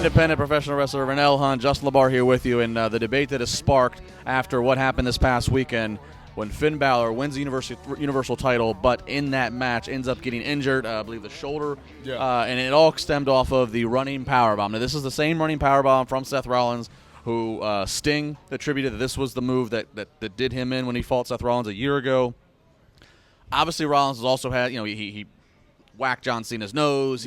independent professional wrestler Renell Hunt, Justin LeBar here with you, and the debate that is sparked after what happened this past weekend when Finn Balor wins the Universal title, but in that match ends up getting injured, I believe the shoulder, and it all stemmed off of the running powerbomb. Now, this is the same running powerbomb from Seth Rollins, who Sting attributed that this was the move that did him in when he fought Seth Rollins a year ago. Obviously, Rollins has also had, he whacked John Cena's nose.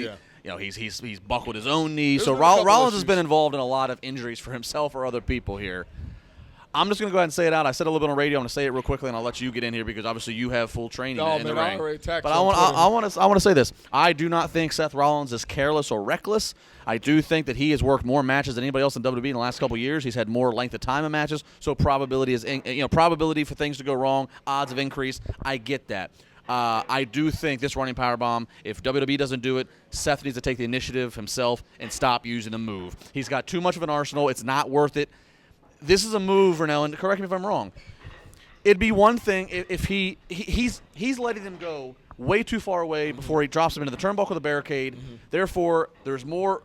He's buckled his own knee. So Rollins has been involved in a lot of injuries for himself or other people here. I'm just going to go ahead and say it out. I said a little bit on radio. I'm going to say it real quickly, and I'll let you get in here because obviously you have full training in the ring. But I want to say this. I do not think Seth Rollins is careless or reckless. I do think that he has worked more matches than anybody else in WWE in the last couple of years. He's had more length of time in matches, so probability for things to go wrong, odds have increased. I get that. I do think this running powerbomb, if WWE doesn't do it, Seth needs to take the initiative himself and stop using the move. He's got too much of an arsenal. It's not worth it. This is a move, Renell, and correct me if I'm wrong. It'd be one thing if he's letting them go way too far away before he drops them into the turnbuckle of the barricade. Mm-hmm. Therefore, there's more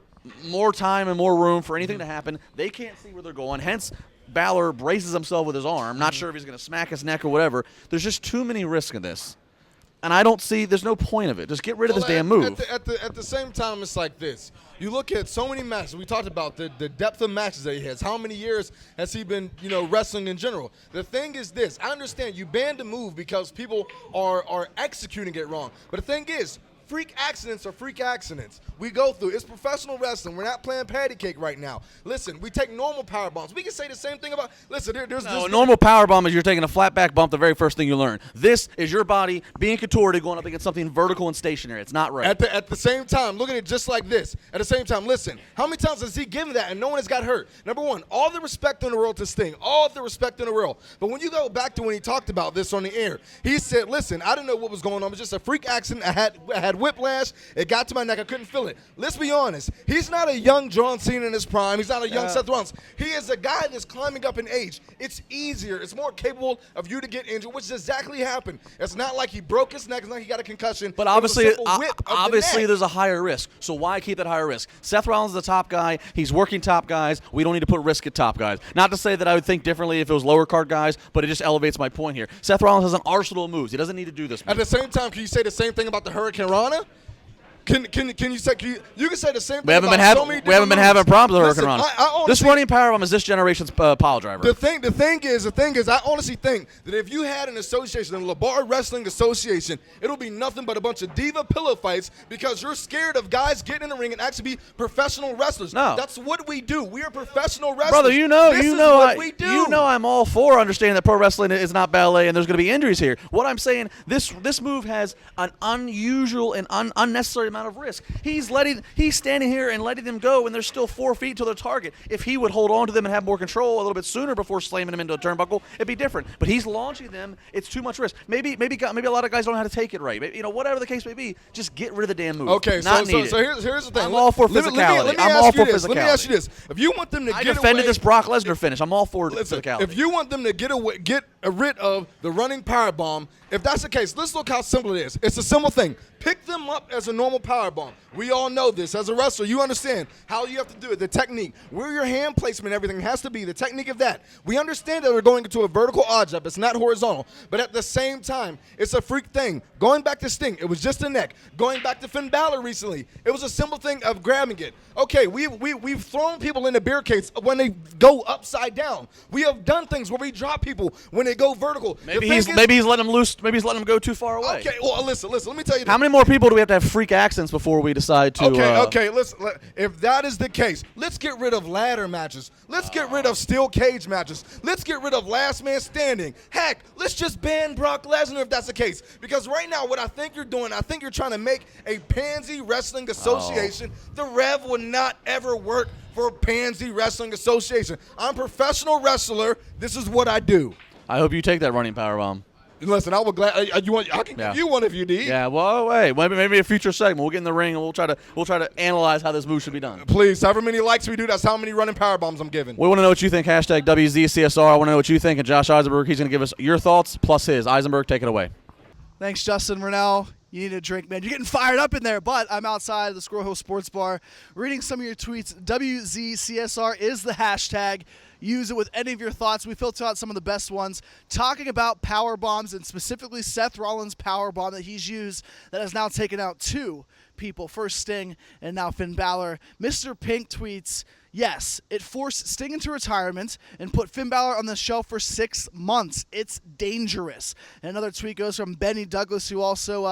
time and more room for anything to happen. They can't see where they're going. Hence, Balor braces himself with his arm. Not sure if he's going to smack his neck or whatever. There's just too many risks in this. And I don't see – there's no point of it. Just get rid of this damn move. At the same time, it's like this. You look at so many matches. We talked about the depth of matches that he has. How many years has he been, wrestling in general? The thing is this. I understand you banned the move because people are executing it wrong. But the thing is, freak accidents are freak accidents. We go through. It's professional wrestling. We're not playing patty cake right now. Listen, we take normal power bombs. We can say the same thing about. Listen, there's a normal power bomb is you're taking a flat back bump. The very first thing you learn. This is your body being contorted, going up against something vertical and stationary. It's not right. At the same time, look at it just like this. At the same time, listen. How many times has he given that and no one has got hurt? Number one, all the respect in the world to Sting. All the respect in the world. But when you go back to when he talked about this on the air, he said, "Listen, I didn't know what was going on. It was just a freak accident. I had whiplash. It got to my neck. I couldn't feel it." Let's be honest. He's not a young John Cena in his prime. He's not a young Seth Rollins. He is a guy that's climbing up in age. It's easier. It's more capable of you to get injured, which exactly happened. It's not like he broke his neck. It's not like he got a concussion. But obviously there's a higher risk. So why keep that higher risk? Seth Rollins is the top guy. He's working top guys. We don't need to put risk at top guys. Not to say that I would think differently if it was lower card guys, but it just elevates my point here. Seth Rollins has an arsenal of moves. He doesn't need to do this move. At the same time, can you say the same thing about the Hurricane Rana? Can you say you can say the same thing? We haven't been having problems with Hurricane Rana. This running powerbomb is this generation's pile driver. The thing is, I honestly think that if you had an association, the LeBar Wrestling Association, it'll be nothing but a bunch of diva pillow fights because you're scared of guys getting in the ring and actually be professional wrestlers. No, that's what we do. We are professional wrestlers. Brother, this is what we do. You know I'm all for understanding that pro wrestling is not ballet and there's going to be injuries here. What I'm saying, this move has an unusual and unnecessary amount of risk. He's standing here and letting them go, and they're still 4 feet to their target. If he would hold on to them and have more control a little bit sooner before slamming them into a turnbuckle, it'd be different. But he's launching them. It's too much risk. Maybe a lot of guys don't know how to take it right. Maybe, whatever the case may be, just get rid of the damn move. Okay, so here's the thing. I'm all for physicality. Let me ask you this. If you want them to I defended this Brock Lesnar finish. I'm all for physicality. If you want them to get rid of the running powerbomb, if that's the case, let's look how simple it is. It's a simple thing. Pick them up as a normal powerbomb. We all know this. As a wrestler, you understand how you have to do it, the technique, where your hand placement, everything has to be, the technique of that. We understand that we're going into a vertical odd jump. It's not horizontal. But at the same time, it's a freak thing. Going back to Sting, it was just a neck. Going back to Finn Balor recently, it was a simple thing of grabbing it. Okay, we've thrown people into barricades when they go upside down. We have done things where we drop people when they go vertical. Maybe he's letting them loose. Maybe he's letting them go too far away. Okay, well, listen. Let me tell you this. How many more people do we have to have freak accidents before we decide to? Okay. Listen. If that is the case, let's get rid of ladder matches. Let's get rid of steel cage matches. Let's get rid of last man standing. Heck, let's just ban Brock Lesnar if that's the case. Because right now, what I think you're doing, I think you're trying to make a pansy wrestling association. The Rev would not ever work for a pansy wrestling association. I'm a professional wrestler. This is what I do. I hope you take that running powerbomb. Listen, I will I can give you one if you need. Yeah, well, wait, maybe a future segment. We'll get in the ring and we'll try to analyze how this move should be done. Please, however many likes we do, that's how many running power bombs I'm giving. We want to know what you think. Hashtag WZCSR. I want to know what you think. And Josh Eisenberg, he's going to give us your thoughts plus his. Eisenberg, take it away. Thanks, Justin Renell. You need a drink, man. You're getting fired up in there, but I'm outside of the Squirrel Hill Sports Bar reading some of your tweets. WZCSR is the hashtag. Use it with any of your thoughts. We filter out some of the best ones, talking about power bombs and specifically Seth Rollins' power bomb that he's used that has now taken out 2 people. First Sting and now Finn Balor. Mr. Pink tweets, yes, it forced Sting into retirement and put Finn Balor on the shelf for 6 months. It's dangerous. And another tweet goes from Benny Douglas, who also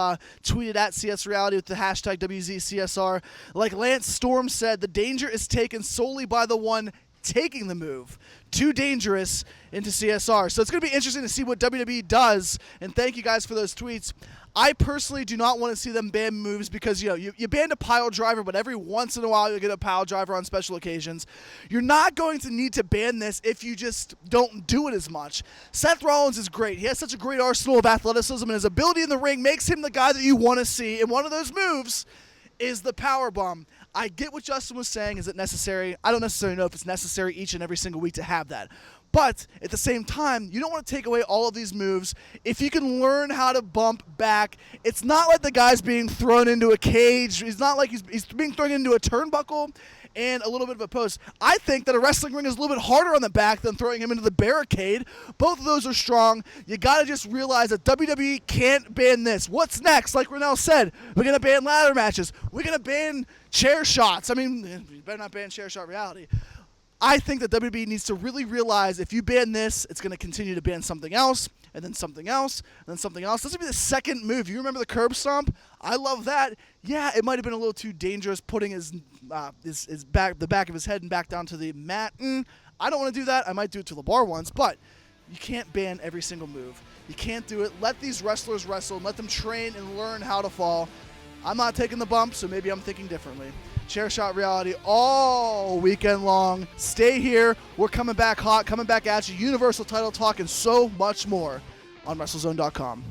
tweeted at CS Reality with the hashtag WZCSR. Like Lance Storm said, the danger is taken solely by the one taking the move. Too dangerous into CSR. So it's going to be interesting to see what WWE does. And thank you guys for those tweets. I personally do not want to see them ban moves because, you banned a pile driver, but every once in a while you'll get a pile driver on special occasions. You're not going to need to ban this if you just don't do it as much. Seth Rollins is great. He has such a great arsenal of athleticism, and his ability in the ring makes him the guy that you want to see. And one of those moves is the powerbomb. I get what Justin was saying. Is it necessary? I don't necessarily know if it's necessary each and every single week to have that. But at the same time, you don't want to take away all of these moves. If you can learn how to bump back, it's not like the guy's being thrown into a cage. It's not like he's being thrown into a turnbuckle and a little bit of a post. I think that a wrestling ring is a little bit harder on the back than throwing him into the barricade. Both of those are strong. You got to just realize that WWE can't ban this. What's next? Like Renell said, we're going to ban ladder matches. We're going to ban chair shots. I mean, you better not ban chair shot reality. I think that WWE needs to really realize if you ban this, it's going to continue to ban something else, and then something else, and then something else. This would be the second move. You remember the curb stomp? I love that. Yeah, it might have been a little too dangerous putting his back, the back of his head and back down to the mat. I don't want to do that. I might do it to the bar once, but you can't ban every single move. You can't do it. Let these wrestlers wrestle and let them train and learn how to fall. I'm not taking the bump, so maybe I'm thinking differently. Chair Shot Reality all weekend long. Stay here. We're coming back hot, coming back at you. Universal title talk and so much more on WrestleZone.com.